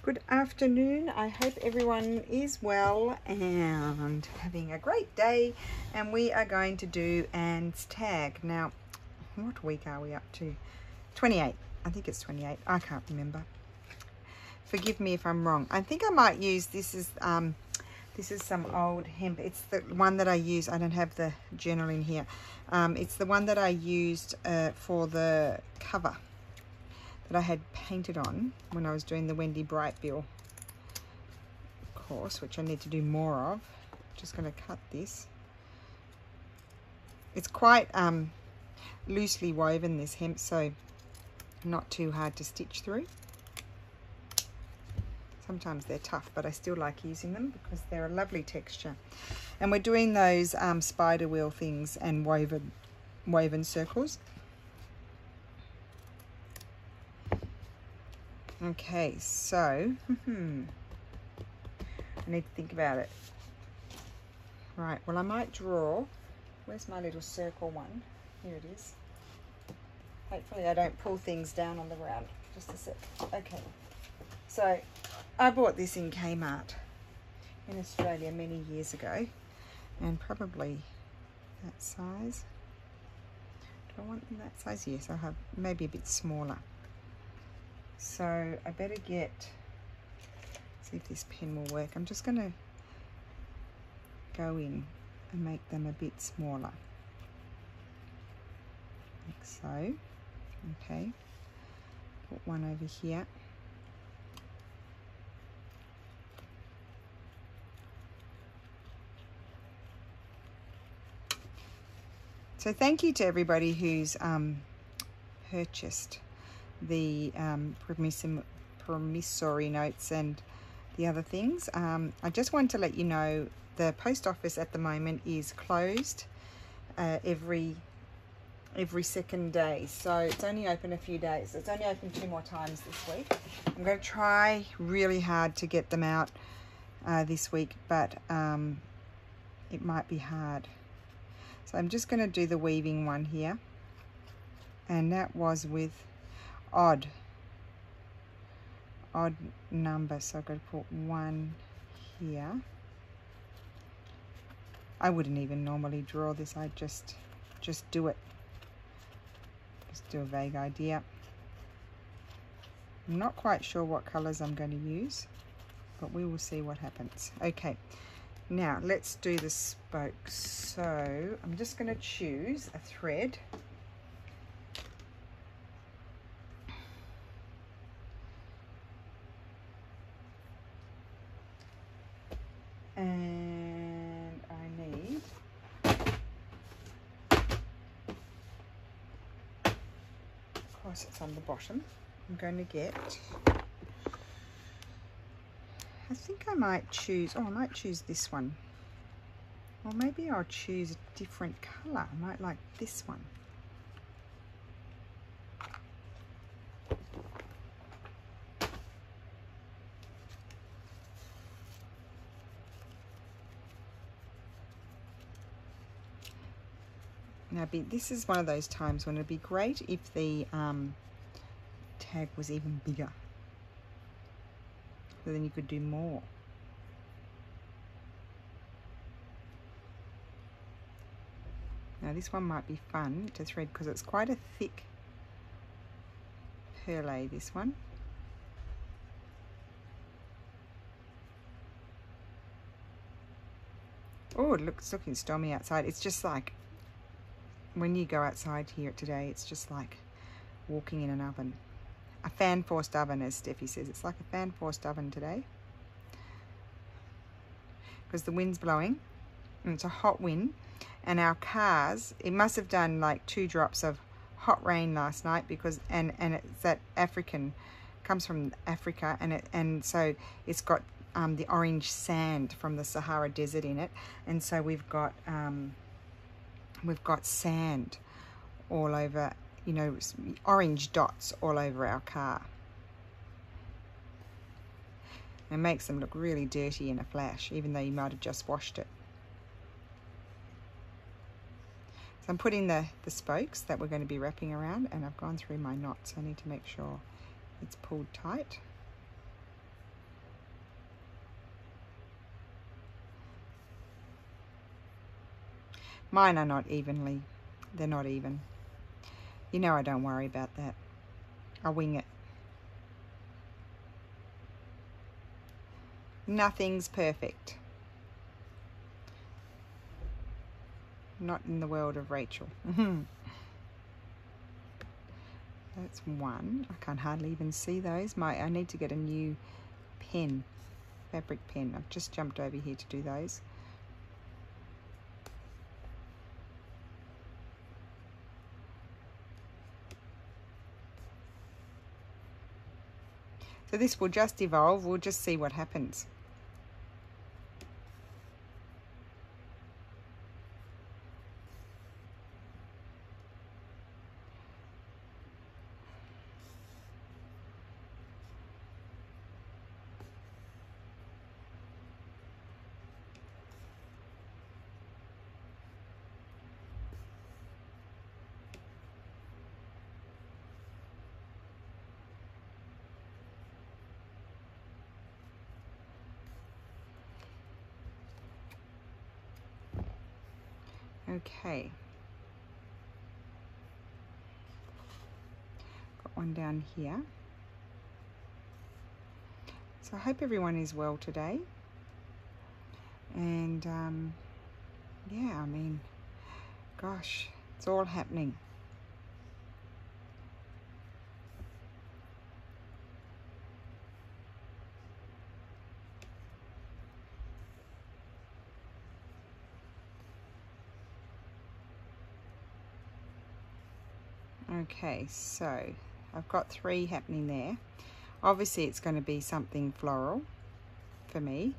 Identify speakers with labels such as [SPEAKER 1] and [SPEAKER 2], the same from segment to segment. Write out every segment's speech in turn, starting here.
[SPEAKER 1] Good afternoon. I hope everyone is well and having a great day. And we are going to do Anne's tag. Now, what week are we up to? 28. I think it's 28. I can't remember. Forgive me if I'm wrong. I think I might use this is some old hemp. It's the one that I use. I don't have the journal in here. It's the one that I used for the cover that I had painted on when I was doing the Wendy Brightbill course, which I need to do more of. Just going to cut this. It's quite loosely woven, this hemp, so not too hard to stitch through. Sometimes they're tough, but I still like using them because they're a lovely texture. And we're doing those spider wheel things and woven circles. Okay, so I need to think about it. Right, well, I might draw. Where's my little circle one? Here it is. Hopefully I don't pull things down on the ground. Just a sec. Okay, so I bought this in Kmart in Australia many years ago, and probably that size. Do I want them that size? Yes, I have maybe a bit smaller. So I better see if this pen will work. I'm just going to go in and make them a bit smaller, like so. Okay, put one over here. So thank you to everybody who's purchased the promissory notes and the other things. I just want to let you know the post office at the moment is closed every second day, so it's only open a few days. It's only open 2 more times this week. I'm going to try really hard to get them out this week, but it might be hard. So I'm just going to do the weaving one here, and that was with odd number, so I've got to put 1 here. I wouldn't even normally draw this. I'd just do it. Just do a vague idea. I'm not quite sure what colors I'm going to use, but we will see what happens. Okay, now let's do the spokes. So I'm just going to choose a thread. And I need of course it's on the bottom. I'm going to get, I think I might choose, I might choose this one, or maybe I'll choose a different color. I might like this one. Now, this is one of those times when it'd be great if the tag was even bigger, so then you could do more. Now this one might be fun to thread because it's quite a thick perlé, this one. Oh, it's looking stormy outside. It's just like, when you go outside here today, it's just like walking in an oven. A fan-forced oven, as Steffi says. It's like a fan-forced oven today. Because the wind's blowing, and it's a hot wind. And our cars, it must have done like 2 drops of hot rain last night, because and it's that African, comes from Africa, and so it's got the orange sand from the Sahara Desert in it, and so we've got sand all over, you know, orange dots all over our car. It makes them look really dirty in a flash, even though you might have just washed it. So I'm putting the spokes that we're going to be wrapping around, and I've gone through my knots. I need to make sure it's pulled tight. Mine are not evenly. They're not even. You know I don't worry about that. I wing it. Nothing's perfect. Not in the world of Rachel. That's one. I can't hardly even see those. I need to get a new pen, fabric pen. I've just jumped over here to do those. So this will just evolve. We'll just see what happens. Okay. Got one down here. So I hope everyone is well today. And yeah, I mean, gosh, it's all happening. Okay, so I've got 3 happening there. Obviously it's going to be something floral for me.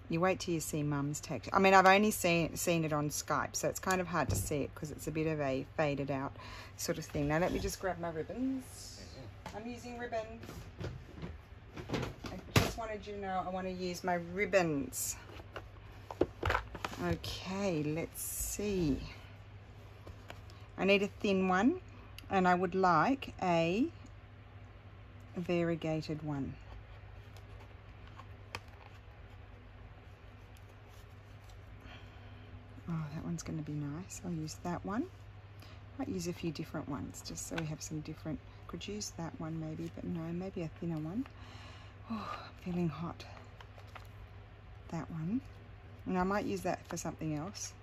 [SPEAKER 1] You wait till you see Mum's texture. I mean, I've only seen it on Skype, so it's kind of hard to see it because it's a bit of a faded out sort of thing. Now let me just grab my ribbons. I'm using ribbons. I just wanted you to know I want to use my ribbons. Okay, let's see. I need a thin one, and I would like a variegated one. Oh, that one's going to be nice. I'll use that one. Might use a few different ones just so we have some different. Could use that one maybe, but no, maybe a thinner one. Oh, I'm feeling hot. That one. And I might use that for something else.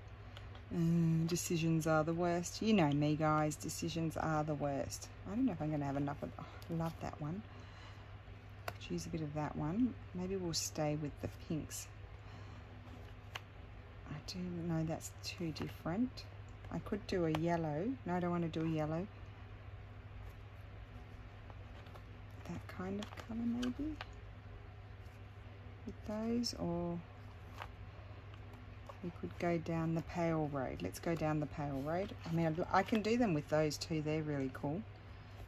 [SPEAKER 1] Decisions are the worst. You know me, guys. Decisions are the worst. I don't know if I'm going to have enough of. Oh, love that one. Could use a bit of that one. Maybe we'll stay with the pinks. I do know that's too different. I could do a yellow. No, I don't want to do a yellow. That kind of colour maybe. With those, or we could go down the pale road. Let's go down the pale road. I mean, I can do them with those too. They're really cool.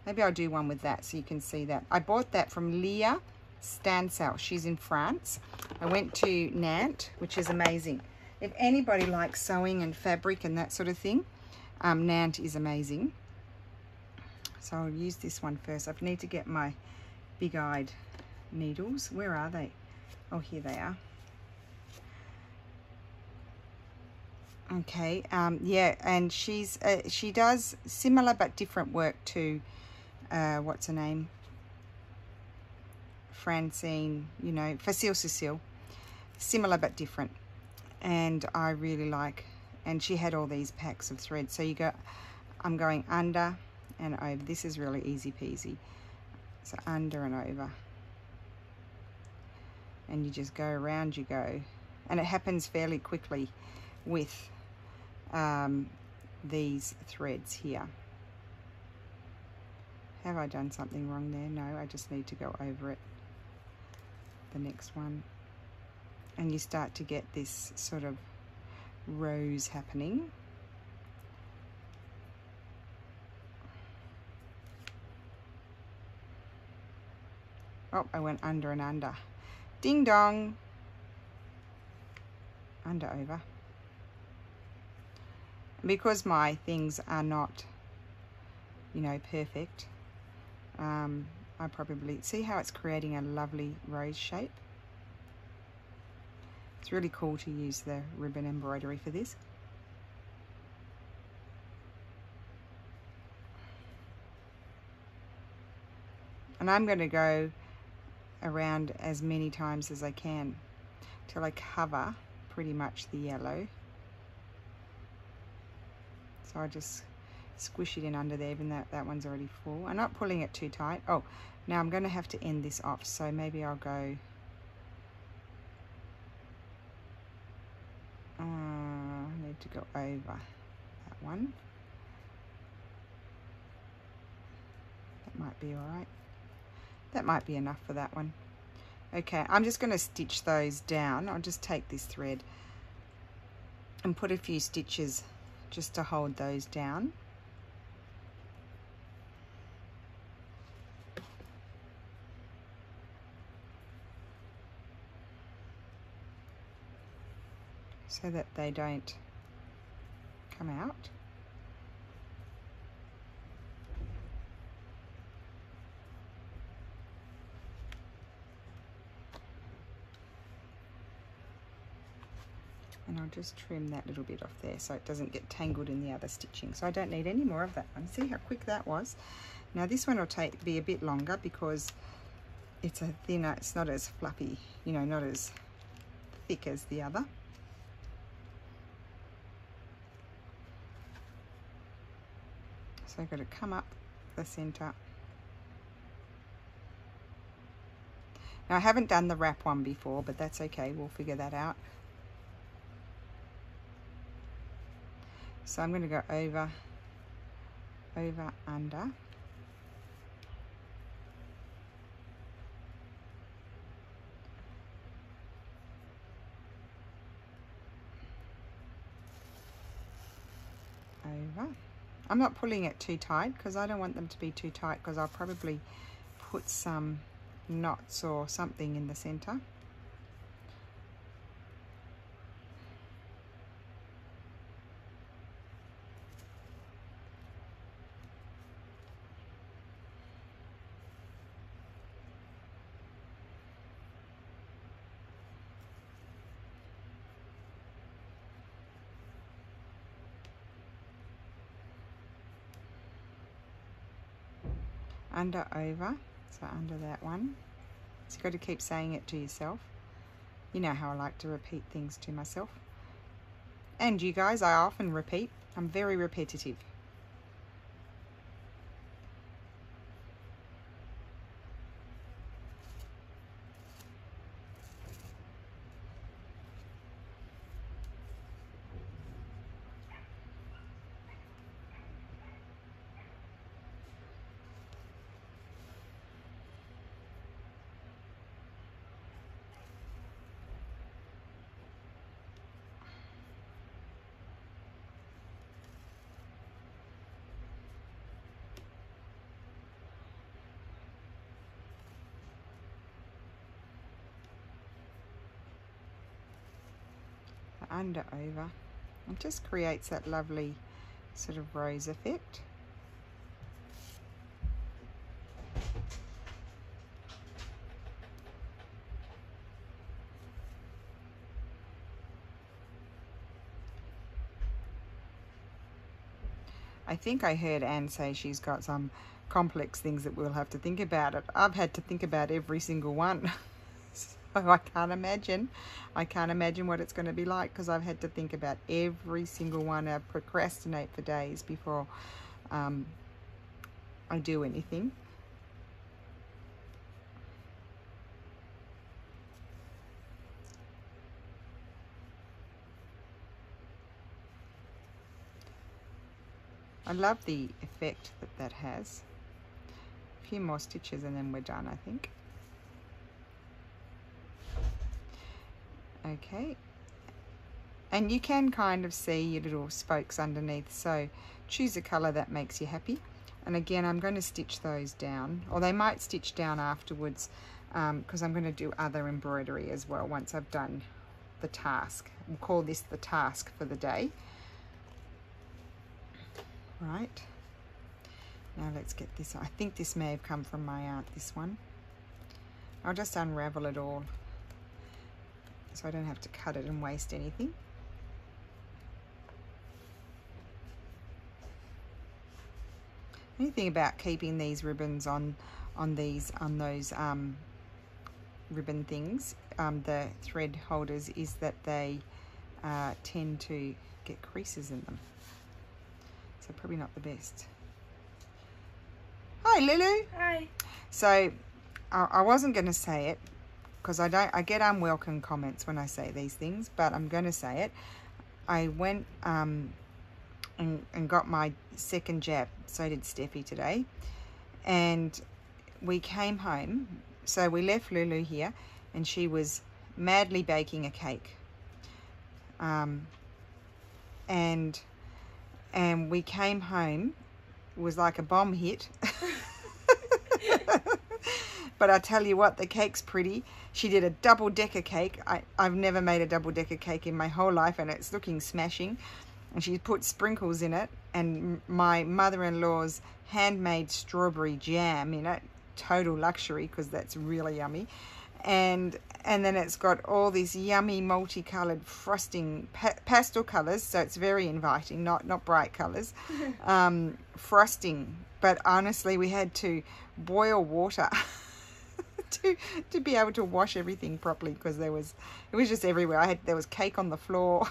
[SPEAKER 1] Maybe I'll do one with that so you can see that. I bought that from Leah Stansel. She's in France. I went to Nantes, which is amazing. If anybody likes sewing and fabric and that sort of thing, Nantes is amazing. So I'll use this one first. I need to get my big-eyed needles. Where are they? Oh, here they are. Okay, yeah, and she does similar but different work to what's her name, Francine, you know, Facile Cecile. Similar but different, and I really like. And she had all these packs of thread, so you go. I'm going under and over. This is really easy peasy. So under and over, and you just go around. You go, and it happens fairly quickly with these threads here. Have I done something wrong there? No, I just need to go over it. The next one, and you start to get this sort of rose happening. Oh, I went under and under. Ding dong. Under, over. Because my things are not, you know, perfect, I probably see how it's creating a lovely rose shape. It's really cool to use the ribbon embroidery for this. And I'm going to go around as many times as I can till I cover pretty much the yellow. So I just squish it in under there, even though that one's already full. I'm not pulling it too tight. Oh, now I'm going to have to end this off, so maybe I'll go I need to go over that one. That might be all right. That might be enough for that one. Okay, I'm just going to stitch those down. I'll just take this thread and put a few stitches just to hold those down. So that they don't come out. And I'll just trim that little bit off there so it doesn't get tangled in the other stitching. So I don't need any more of that one. See how quick that was? Now this one will be a bit longer because it's a thinner, it's not as fluffy, you know, not as thick as the other. So I've got to come up the center. Now I haven't done the wrap one before, but that's okay, we'll figure that out. So I'm going to go over, under. Over. I'm not pulling it too tight because I don't want them to be too tight, because I'll probably put some knots or something in the center. Under, over, so under that one. So you've got to keep saying it to yourself. You know how I like to repeat things to myself. And you guys, I often repeat. I'm very repetitive. Under, over. It just creates that lovely sort of rose effect. I think I heard Anne say she's got some complex things that we'll have to think about. I've had to think about every single one. So I can't imagine what it's going to be like, because I've had to think about every single one. I procrastinate for days before I do anything. I love the effect that has. A few more stitches and then we're done, I think. Okay, and you can kind of see your little spokes underneath, so choose a colour that makes you happy. And again, I'm going to stitch those down, or they might stitch down afterwards, because I'm going to do other embroidery as well once I've done the task. We'll call this the task for the day. Right, now let's get this. I think this may have come from my aunt, this one. I'll just unravel it all so I don't have to cut it and waste anything. Anything about keeping these ribbons on those ribbon things, the thread holders, is that they tend to get creases in them, so probably not the best. Hi Lulu.
[SPEAKER 2] Hi.
[SPEAKER 1] So I wasn't going to say it because I get unwelcome comments when I say these things, but I'm going to say it. I went and got my second jab, so did Steffi today, and we came home. So we left Lulu here and she was madly baking a cake, and we came home, it was like a bomb hit. But I tell you what, the cake's pretty. She did a double-decker cake. I've never made a double-decker cake in my whole life, and it's looking smashing. And she put sprinkles in it, and my mother-in-law's handmade strawberry jam in it. Total luxury, because that's really yummy. And then it's got all these yummy multicolored frosting, pastel colors, so it's very inviting, not bright colors. Frosting, but honestly we had to boil water to be able to wash everything properly, because it was just everywhere. There was cake on the floor.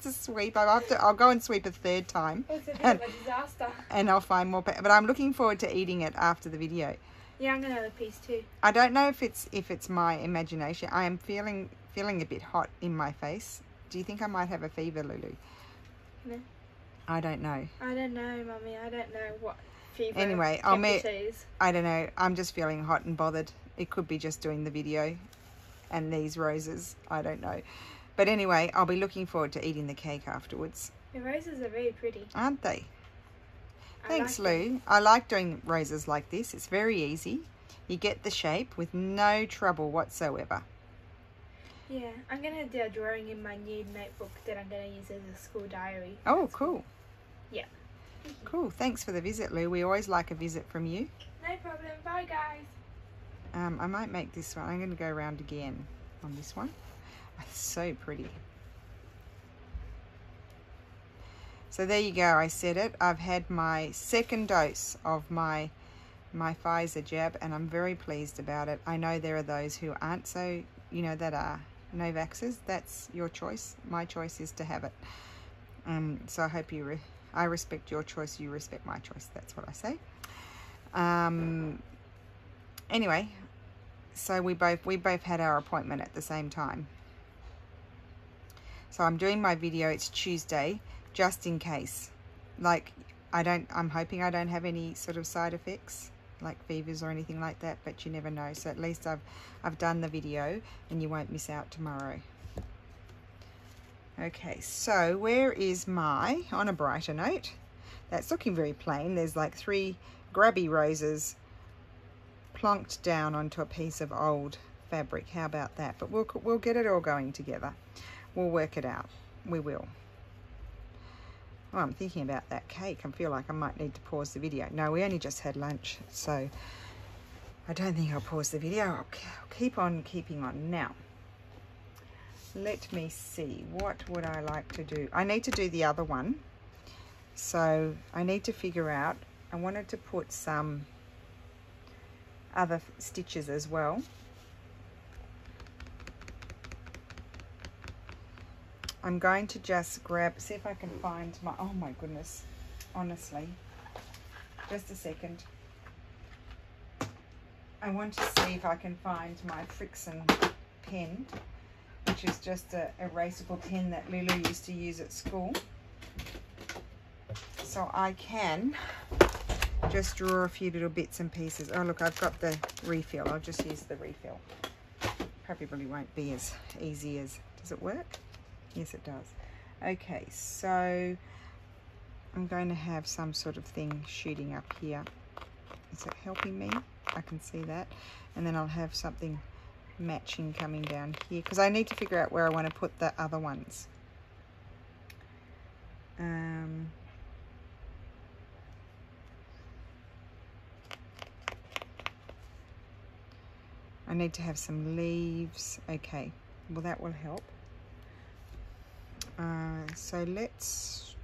[SPEAKER 1] To sweep. I'll go and sweep a third time.
[SPEAKER 2] It's a bit of a disaster.
[SPEAKER 1] And I'll find more, but I'm looking forward to eating it after the video.
[SPEAKER 2] Yeah, I'm gonna have a piece too.
[SPEAKER 1] I don't know if it's my imagination. I am feeling a bit hot in my face. Do you think I might have a fever, Lulu?
[SPEAKER 2] No.
[SPEAKER 1] I don't know.
[SPEAKER 2] I don't know, Mummy. I don't know what fever.
[SPEAKER 1] Anyway,
[SPEAKER 2] is.
[SPEAKER 1] I don't know. I'm just feeling hot and bothered. It could be just doing the video and these roses. I don't know. But anyway, I'll be looking forward to eating the cake afterwards.
[SPEAKER 2] The roses are very pretty,
[SPEAKER 1] aren't they? Thanks,
[SPEAKER 2] like
[SPEAKER 1] Lou. I like doing roses like this. It's very easy. You get the shape with no trouble whatsoever.
[SPEAKER 2] Yeah, I'm going to do a drawing in my new notebook that I'm going to use as a school diary.
[SPEAKER 1] Oh,
[SPEAKER 2] That's
[SPEAKER 1] cool.
[SPEAKER 2] Yeah.
[SPEAKER 1] Cool. Thanks for the visit, Lou. We always like a visit from you.
[SPEAKER 2] No problem. Bye, guys.
[SPEAKER 1] I might make this one. I'm going to go around again on this one. It's so pretty. So there you go. I said it. I've had my second dose of my Pfizer jab, and I'm very pleased about it. I know there are those who aren't, so that are no vaxxers. That's your choice. My choice is to have it. So I hope I respect your choice. You respect my choice. That's what I say. Anyway, so we both had our appointment at the same time. So I'm doing my video. It's Tuesday, just in case. Like, I'm hoping I don't have any sort of side effects, like fevers or anything like that, but you never know. So at least I've done the video and you won't miss out tomorrow. Okay, so where is on a brighter note, that's looking very plain. There's like 3 grubby roses plonked down onto a piece of old fabric. How about that? But we'll get it all going together. We'll work it out. We will. Oh, I'm thinking about that cake. I feel like I might need to pause the video. No, we only just had lunch, so I don't think I'll pause the video. I'll keep on keeping on. Now, let me see. What would I like to do? I need to do the other one. So I need to figure out, I wanted to put some other stitches as well. I'm going to just see if I can find my, oh my goodness, honestly, just a second. I want to see if I can find my Friction pen, which is just a erasable pen that Lulu used to use at school. So I can just draw a few little bits and pieces. Oh look, I've got the refill. I'll just use the refill. Probably won't be as easy as, does it work? Yes, it does. Okay, so I'm going to have some sort of thing shooting up here. Is it helping me? I can see that. And then I'll have something matching coming down here, because I need to figure out where I want to put the other ones. I need to have some leaves. Okay, Well, that will help. So let's,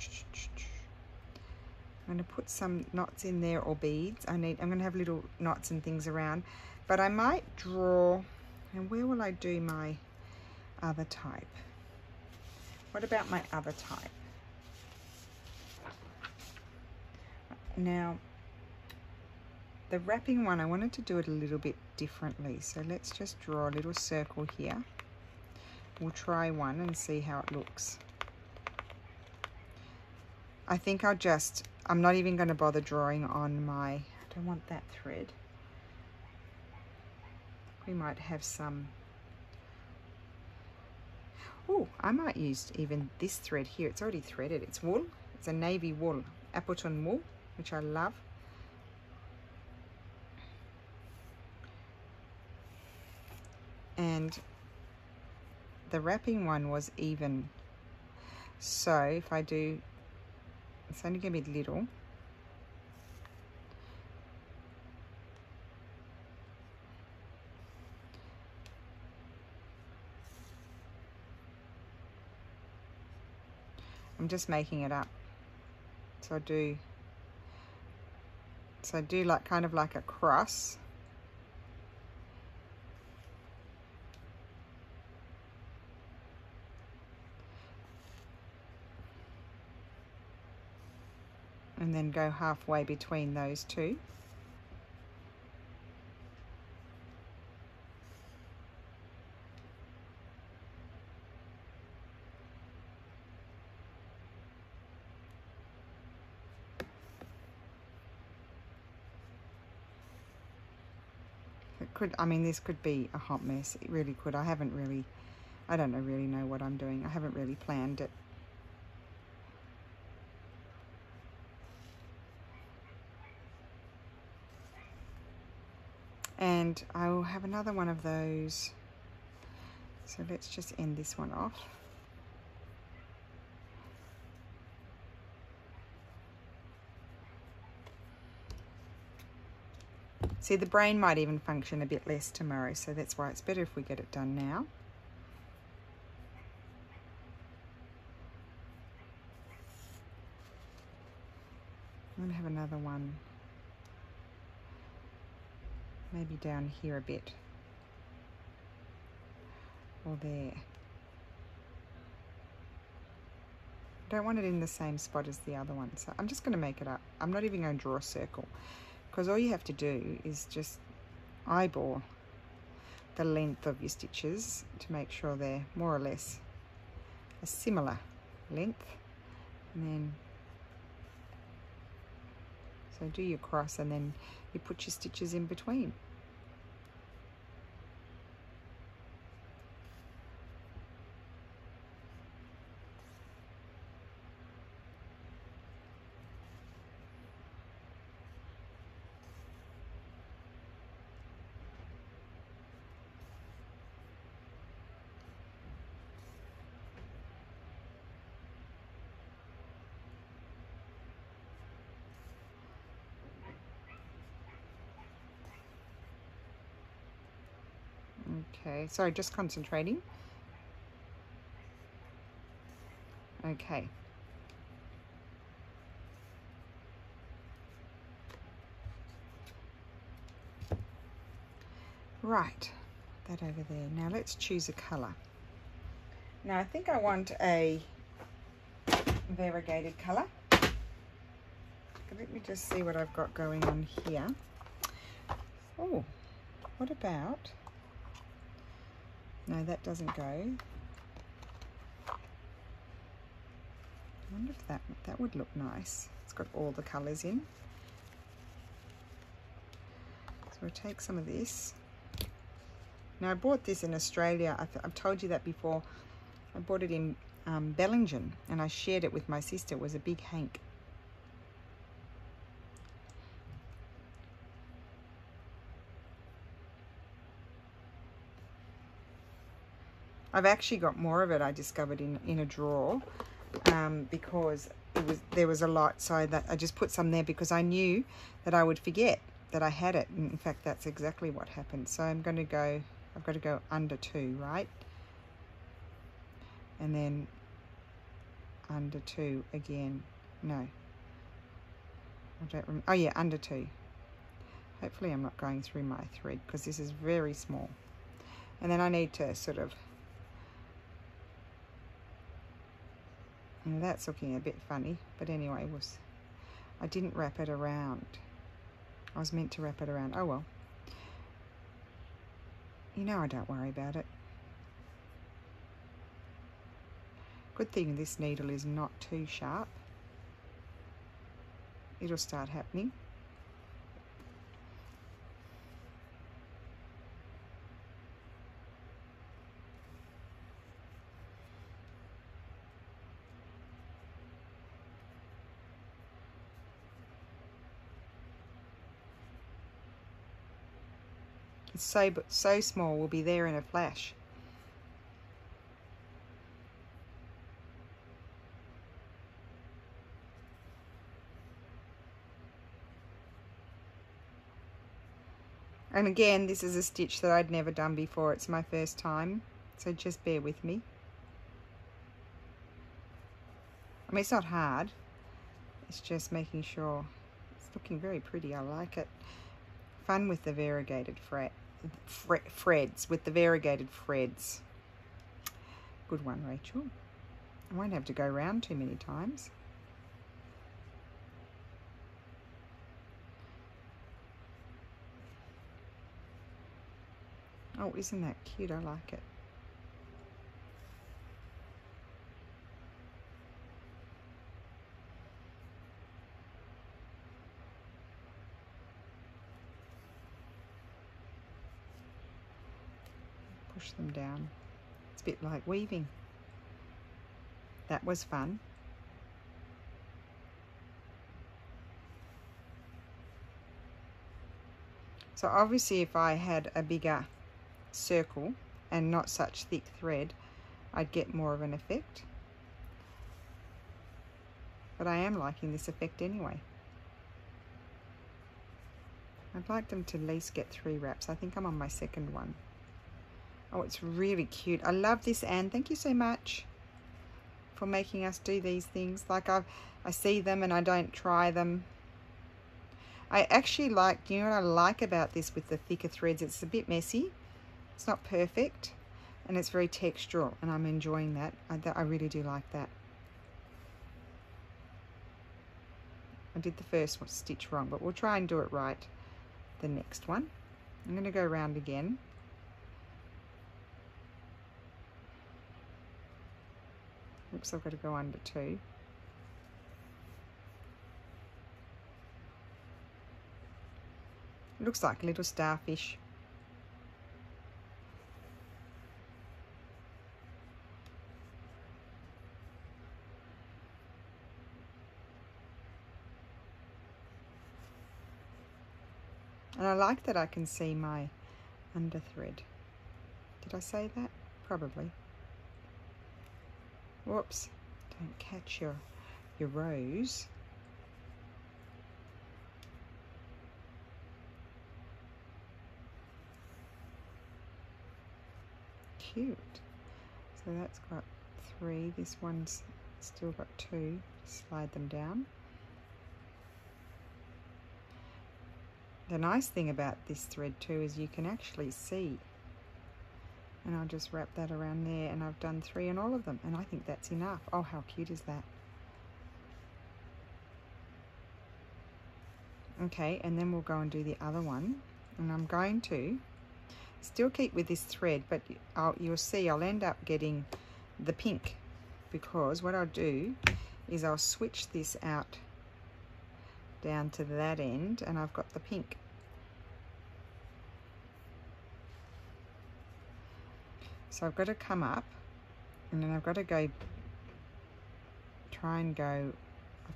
[SPEAKER 1] I'm going to put some knots in there, or beads. I'm going to have little knots and things around, but I might draw, and where will I do my other type? What about my other type? Now, the wrapping one, I wanted to do it a little bit differently. So let's just draw a little circle here. We'll try one and see how it looks. I think I'm not even going to bother drawing on my, I don't want that thread. We might have some, oh, I might use even this thread here. It's already threaded. It's wool. It's a navy wool, Appleton wool, which I love. And the wrapping one was even. So if I do, it's only going to be little. I'm just making it up. So I do like kind of like a cross. And then go halfway between those two. It could, I mean, this could be a hot mess. It really could. I don't really know what I'm doing. I haven't really planned it. And I will have another one of those. So let's just end this one off. See, the brain might even function a bit less tomorrow, so that's why it's better if we get it done now. I'm going to have another one. Maybe down here a bit, or there. I don't want it in the same spot as the other one, so I'm just going to make it up. I'm not even going to draw a circle, because all you have to do is just eyeball the length of your stitches to make sure they're more or less a similar length, and then so do your cross, and then you put your stitches in between. Okay, sorry, just concentrating. Okay. Right, that over there. Now let's choose a colour. Now I think I want a variegated colour. Let me just see what I've got going on here. Oh, what about... No, that doesn't go. I wonder if that would look nice. It's got all the colours in. So we'll take some of this. Now I bought this in Australia. I've told you that before. I bought it in Bellingen, and I shared it with my sister. It was a big hank. I've actually got more of it. I discovered in a drawer because there was a lot, so that I just put some there because I knew that I would forget that I had it. And in fact, that's exactly what happened. So I've got to go under 2, right? and then under 2 again. No, I don't remember. Oh yeah, under 2. Hopefully I'm not going through my thread because this is very small. And then I need to sort of, and that's looking a bit funny, but anyway, I didn't wrap it around. I was meant to wrap it around. Oh well. You know I don't worry about it. Good thing this needle is not too sharp. It'll start happening. It's so small, we'll be there in a flash. And again, this is a stitch that I'd never done before. It's my first time, so just bear with me. I mean, it's not hard. It's just making sure. It's looking very pretty. I like it. Fun with the variegated threads, with the variegated threads. Good one, Rachel. I won't have to go around too many times. Oh, isn't that cute? I like it. Push them down. It's a bit like weaving. That was fun. So obviously if I had a bigger circle and not such thick thread, I'd get more of an effect. But I am liking this effect anyway. I'd like them to at least get 3 wraps. I think I'm on my second one. Oh, it's really cute. I love this, Anne. Thank you so much for making us do these things. Like I see them and I don't try them. I actually like, you know what I like about this with the thicker threads? It's a bit messy. It's not perfect and it's very textural and I'm enjoying that. I really do like that. I did the first one stitch wrong, but we'll try and do it right the next one. I'm going to go around again. Oops, I've got to go under 2. It looks like a little starfish. And I like that I can see my under thread. Did I say that? Probably. Whoops, don't catch your rows. Cute. So that's got 3. This one's still got 2. Slide them down. The nice thing about this thread too is you can actually see. And I'll just wrap that around there and I've done 3 on all of them and I think that's enough. Oh, how cute is that? Okay, and then we'll go and do the other one. And I'm going to still keep with this thread, but you'll see I'll end up getting the pink because what I'll do is I'll switch this out down to that end and I've got the pink. So I've got to come up and then I've got to go, I've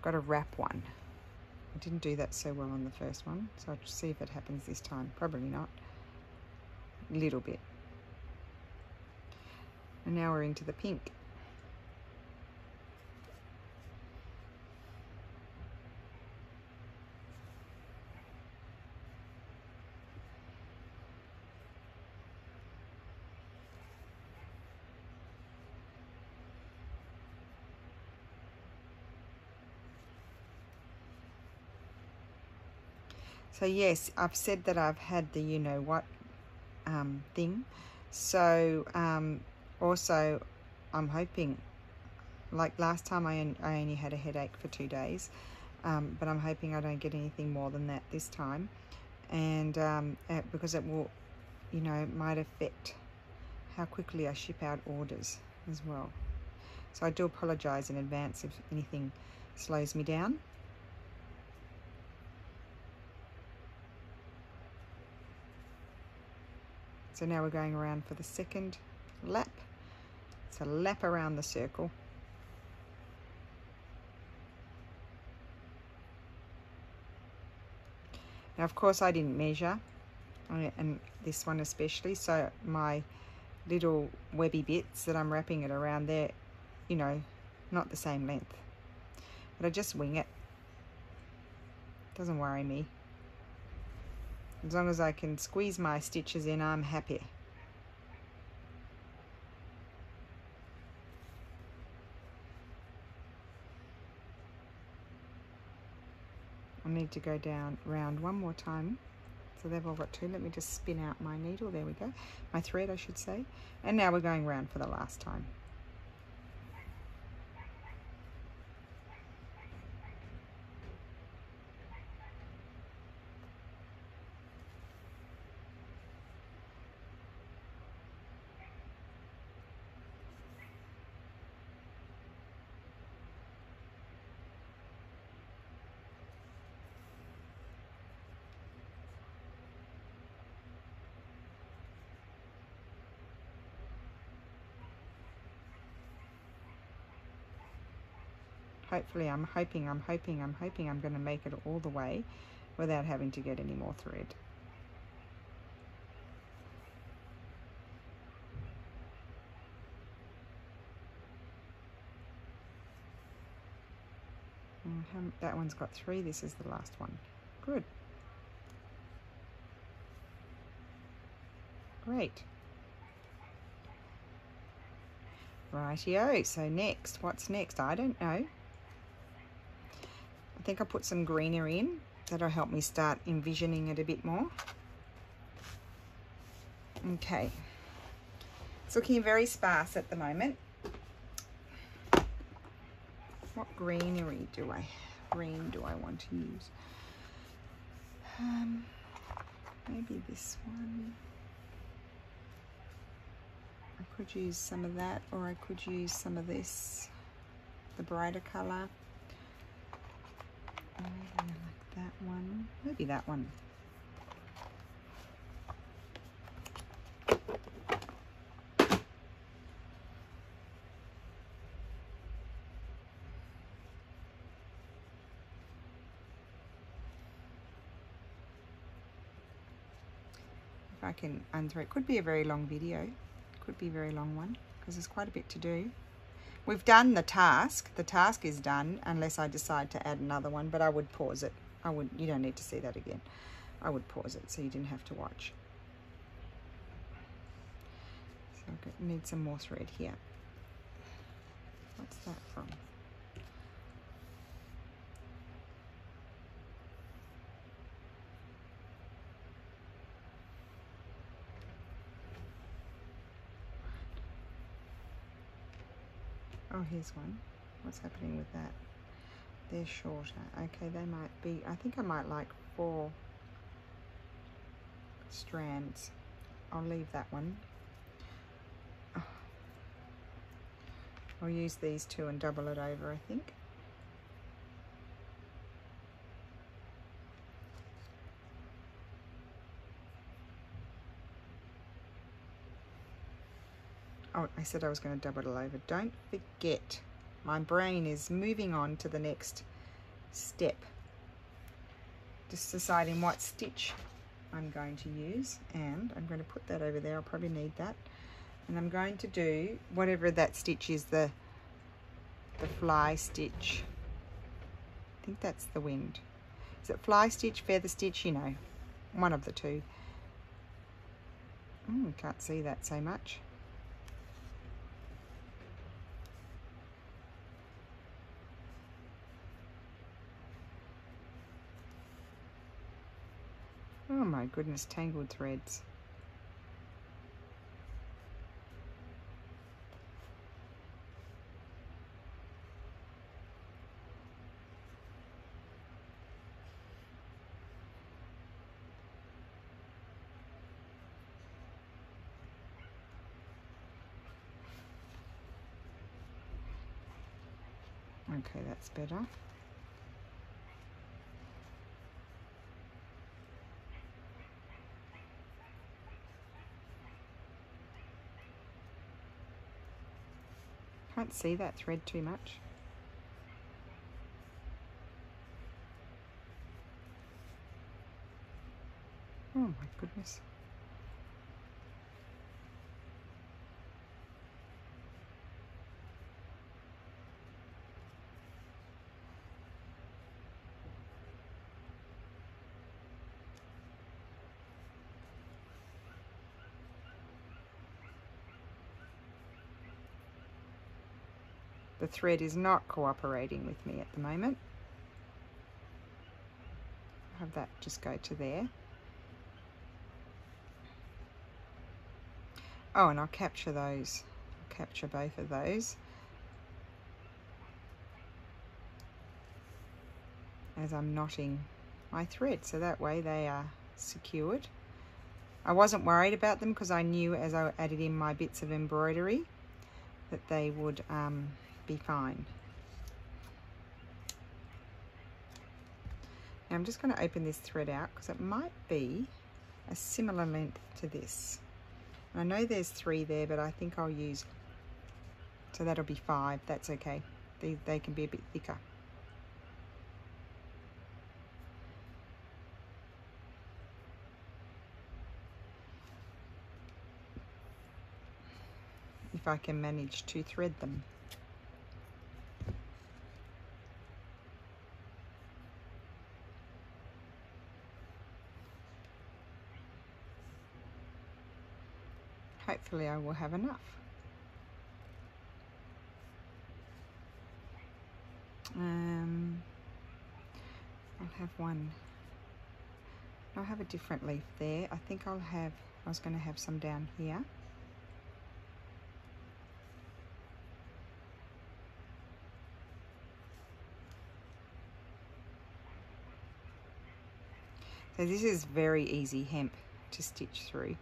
[SPEAKER 1] got to wrap one. I didn't do that so well on the first one, so I'll see if it happens this time. Probably not. A little bit. And now we're into the pink. So yes, I've said that I've had the you know what thing. So also I'm hoping, like last time I only had a headache for 2 days, but I'm hoping I don't get anything more than that this time, and because it will, you know, it might affect how quickly I ship out orders as well. So I do apologize in advance if anything slows me down. So now we're going around for the second lap. It's a lap around the circle. Now, of course, I didn't measure, and this one especially, so my little webby bits that I'm wrapping it around there, you know, not the same length. But I just wing it. Doesn't worry me. As long as I can squeeze my stitches in, I'm happy. I need to go down round one more time. So they've all got 2. Let me just spin out my needle. There we go. My thread, I should say. And now we're going round for the last time. Hopefully, I'm hoping I'm going to make it all the way without having to get any more thread. That one's got 3. This is the last one. Good. Great. Rightio. So next, what's next? I don't know. I think I'll put some greenery in. That'll help me start envisioning it a bit more. Okay. It's looking very sparse at the moment. What green do I want to use? Maybe this one. I could use some of that, or I could use some of this, the brighter colour. Maybe I like that one. Maybe that one. If I can unthread, it could be a very long video. Could be a very long one because there's quite a bit to do. We've done the task. The task is done unless I decide to add another one, but I would pause it. You don't need to see that again. I would pause it so you didn't have to watch. So I need some more thread here. What's that from? Oh, here's one. What's happening with that? They're shorter. Okay, they might be, I think I might like 4 strands. I'll leave that one. Oh. I'll use these 2 and double it over, I think. Oh, I said I was going to double it over. Don't forget, my brain is moving on to the next step. Just deciding what stitch I'm going to use, and I'm going to put that over there. I'll probably need that. And I'm going to do whatever that stitch is, the fly stitch. I think that's the wind. Is it fly stitch, feather stitch? You know, one of the 2. Can't see that so much. my goodness, tangled threads. Okay, that's better. Can't see that thread too much. Oh my goodness. The thread is not cooperating with me at the moment. I'll have that just go to there. Oh, and I'll capture those. I'll capture both of those as I'm knotting my thread, so that way they are secured. I wasn't worried about them because I knew as I added in my bits of embroidery that they would be fine. Now I'm just going to open this thread out because it might be a similar length to this. I know there's 3 there, but I think I'll use, so that'll be 5. That's okay. They can be a bit thicker. If I can manage to thread them. Hopefully I will have enough. I'll have one. I'll have a different leaf there. I think I was going to have some down here. So this is very easy hemp to stitch through.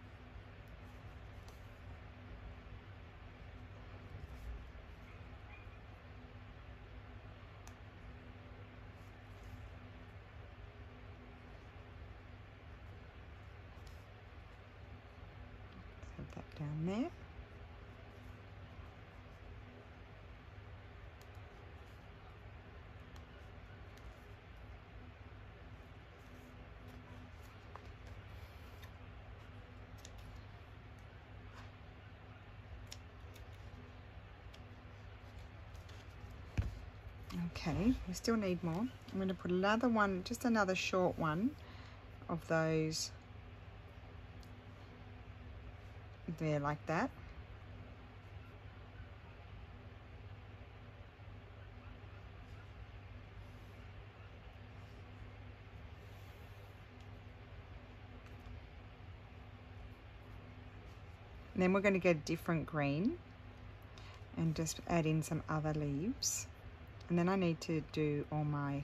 [SPEAKER 1] Let's have that down there. Okay, we still need more. I'm going to put another one, just another short one of those there like that. And then we're going to get a different green and just add in some other leaves. And then I need to do all my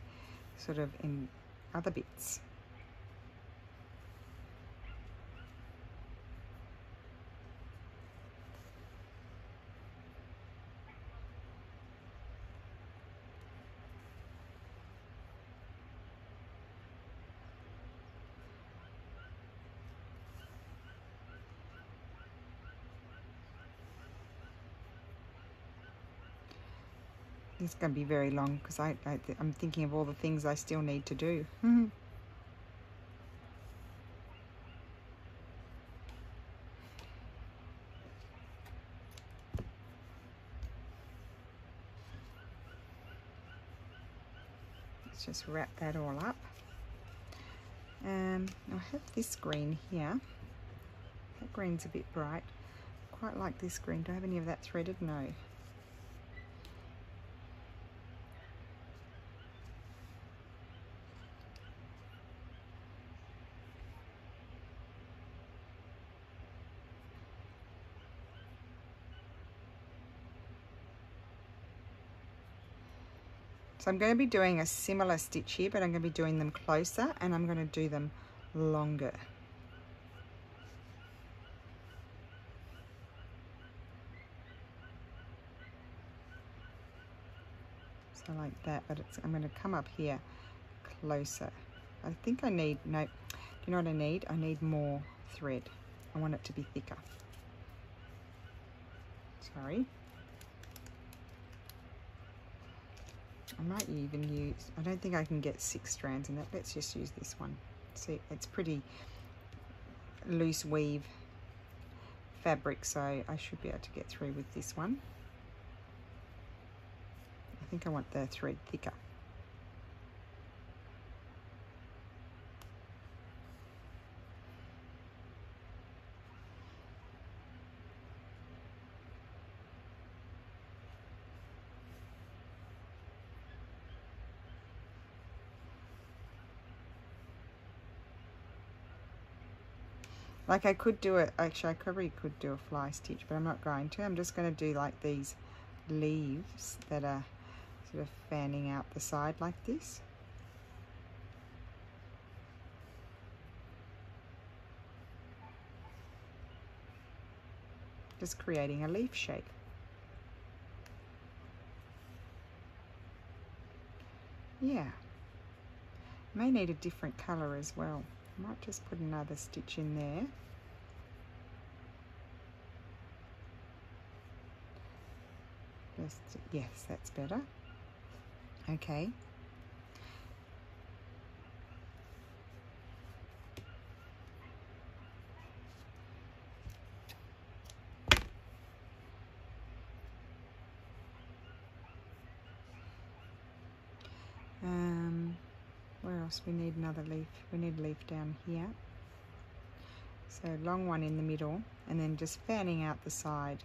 [SPEAKER 1] sort of in other bits. It's going to be very long because I'm thinking of all the things I still need to do. Let's just wrap that all up. I'll have this green here. That green's a bit bright. Quite like this green. Do I have any of that threaded? No. So I'm going to be doing a similar stitch here, but I'm going to be doing them closer and I'm going to do them longer. So like that, but I'm going to come up here closer. I think I need, no, do you know what I need? I need more thread. I want it to be thicker. Sorry. I might even use, I don't think I can get 6 strands in that. Let's just use this one. See, it's pretty loose weave fabric, so I should be able to get through with this one. I think I want the thread thicker. Like I could do it, actually I probably could do a fly stitch, but I'm not going to. I'm just going to do like these leaves that are sort of fanning out the side like this. Just creating a leaf shape. Yeah. May need a different colour as well. I might just put another stitch in there. Just, yes, that's better. Okay. Where else? We need another leaf. We need a leaf down here. So long one in the middle and then just fanning out the side.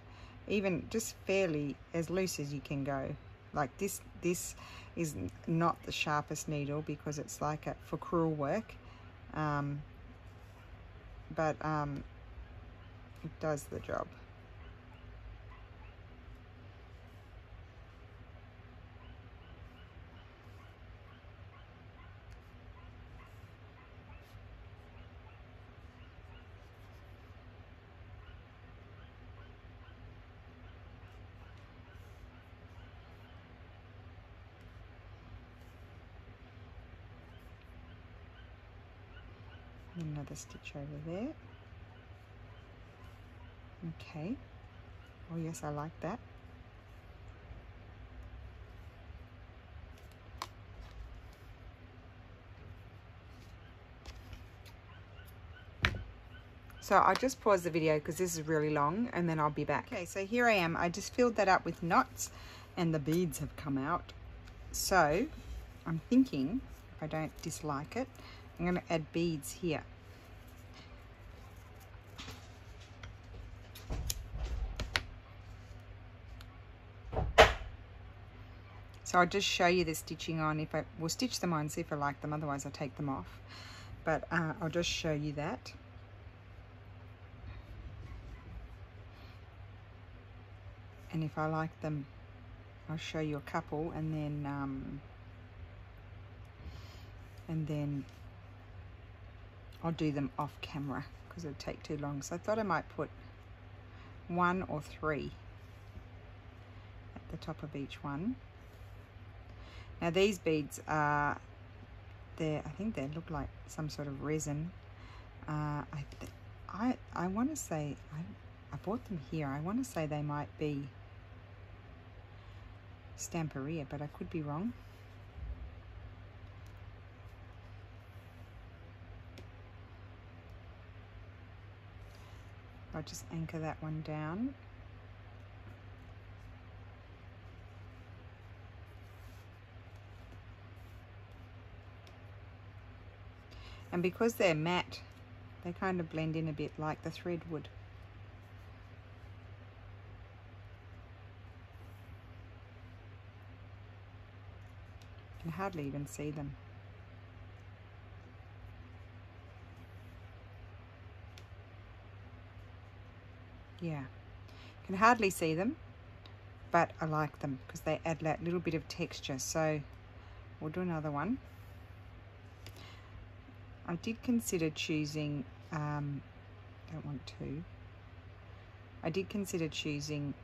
[SPEAKER 1] Even just fairly as loose as you can go. Like this is not the sharpest needle because it's like for crewel work. But it does the job. Another stitch over there. Okay. Oh yes, I like that. So I'll just pause the video because this is really long and then I'll be back. Okay, so here I am. I just filled that up with knots and the beads have come out. So I'm thinking, if I don't dislike it, I'm going to add beads here. So I'll just show you the stitching on. If I will stitch them on, see if I like them, otherwise I'll take them off. But I'll just show you that. And if I like them, I'll show you a couple, and then I'll do them off camera because it'd take too long. So I thought I might put 1 or 3 at the top of each one. Now these beads are, I think they look like some sort of resin. I want to say, I bought them here. I want to say they might be Stamperia, but I could be wrong. I'll just anchor that one down. And because they're matte, they kind of blend in a bit like the thread would. You can hardly even see them. Yeah, you can hardly see them, but I like them because they add that little bit of texture. So we'll do another one. I did consider choosing, don't want to, I did consider choosing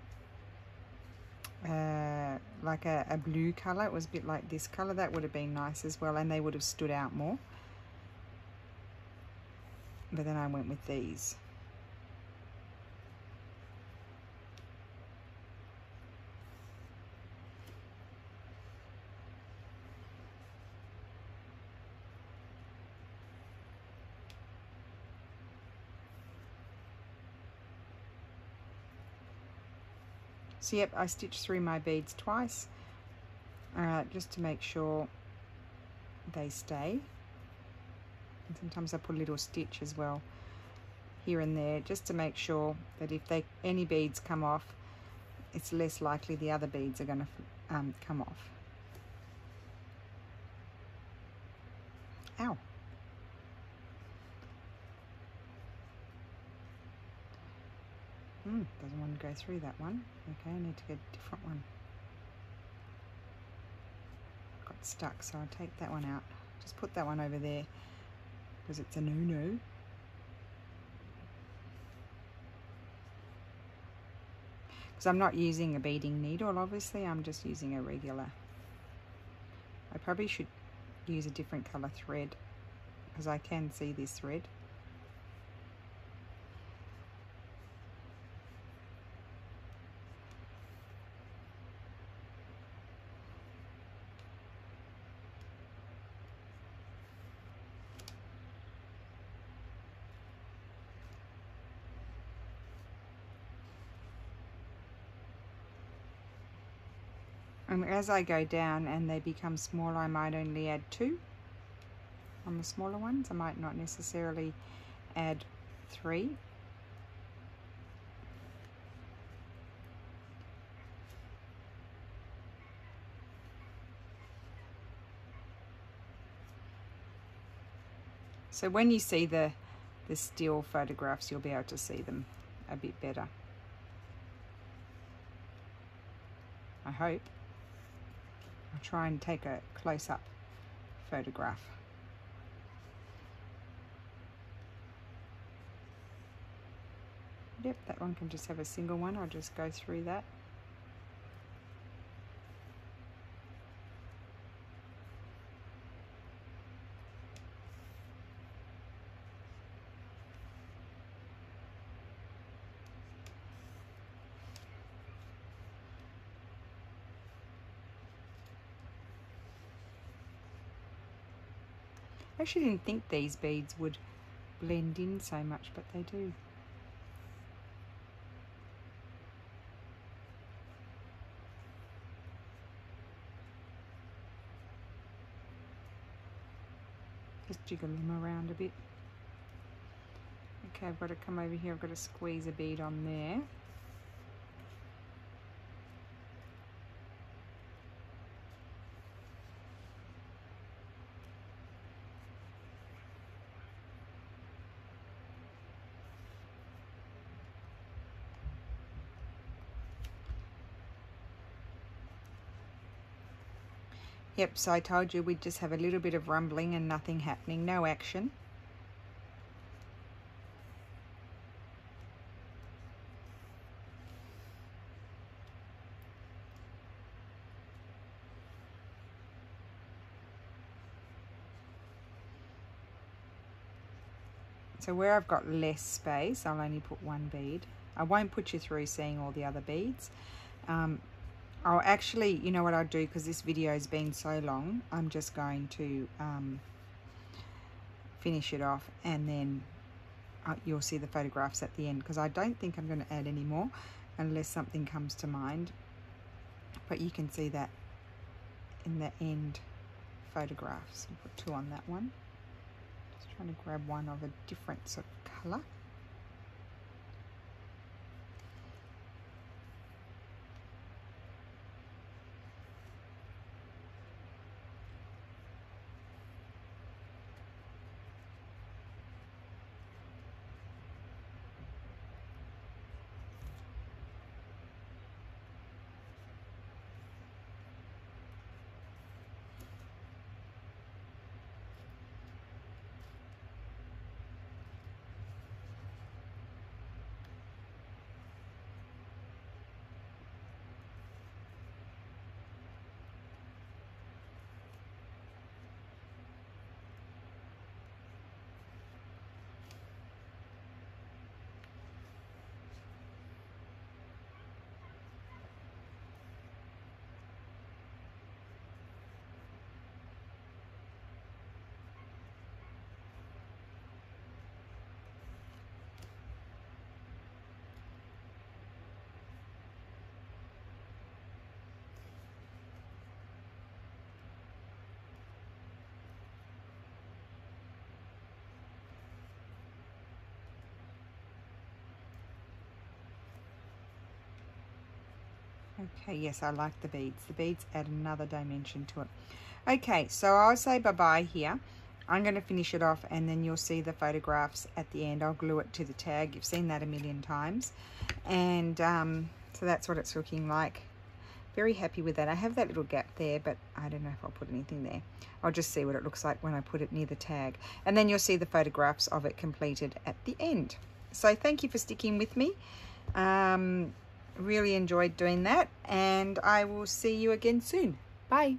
[SPEAKER 1] like a blue colour. It was a bit like this colour. That would have been nice as well, and they would have stood out more. But then I went with these. So yep, I stitched through my beads twice, just to make sure they stay. And sometimes I put a little stitch as well here and there, just to make sure that if any beads come off, it's less likely the other beads are going to come off. Ow. Doesn't want to go through that one. Okay, I need to get a different one. Got stuck, so I'll take that one out. Just put that one over there because it's a no-no. Because I'm not using a beading needle, obviously, I'm just using a regular. I probably should use a different colour thread because I can see this thread. And as I go down and they become smaller, I might only add 2 on the smaller ones. I might not necessarily add 3. So when you see the still photographs, you'll be able to see them a bit better. I hope. I'll try and take a close-up photograph. Yep, that one can just have a single one. I'll just go through that. I actually didn't think these beads would blend in so much, but they do. Just jiggle them around a bit. Okay, I've got to come over here, I've got to squeeze a bead on there. Yep, so I told you we'd just have a little bit of rumbling and nothing happening, no action. So where I've got less space, I'll only put 1 bead. I won't put you through seeing all the other beads. I'll actually, you know what I'll do, because this video has been so long, I'm just going to finish it off, and then you'll see the photographs at the end, because I don't think I'm going to add any more unless something comes to mind. But you can see that in the end photographs. I'll put 2 on that one. Just trying to grab one of a different sort of colour. Okay, yes, I like the beads. The beads add another dimension to it. Okay, so I'll say bye-bye here. I'm going to finish it off, and then you'll see the photographs at the end. I'll glue it to the tag. You've seen that a million times. And so that's what it's looking like. Very happy with that. I have that little gap there, but I don't know if I'll put anything there. I'll just see what it looks like when I put it near the tag. And then you'll see the photographs of it completed at the end. So thank you for sticking with me. Really enjoyed doing that, and I will see you again soon. Bye.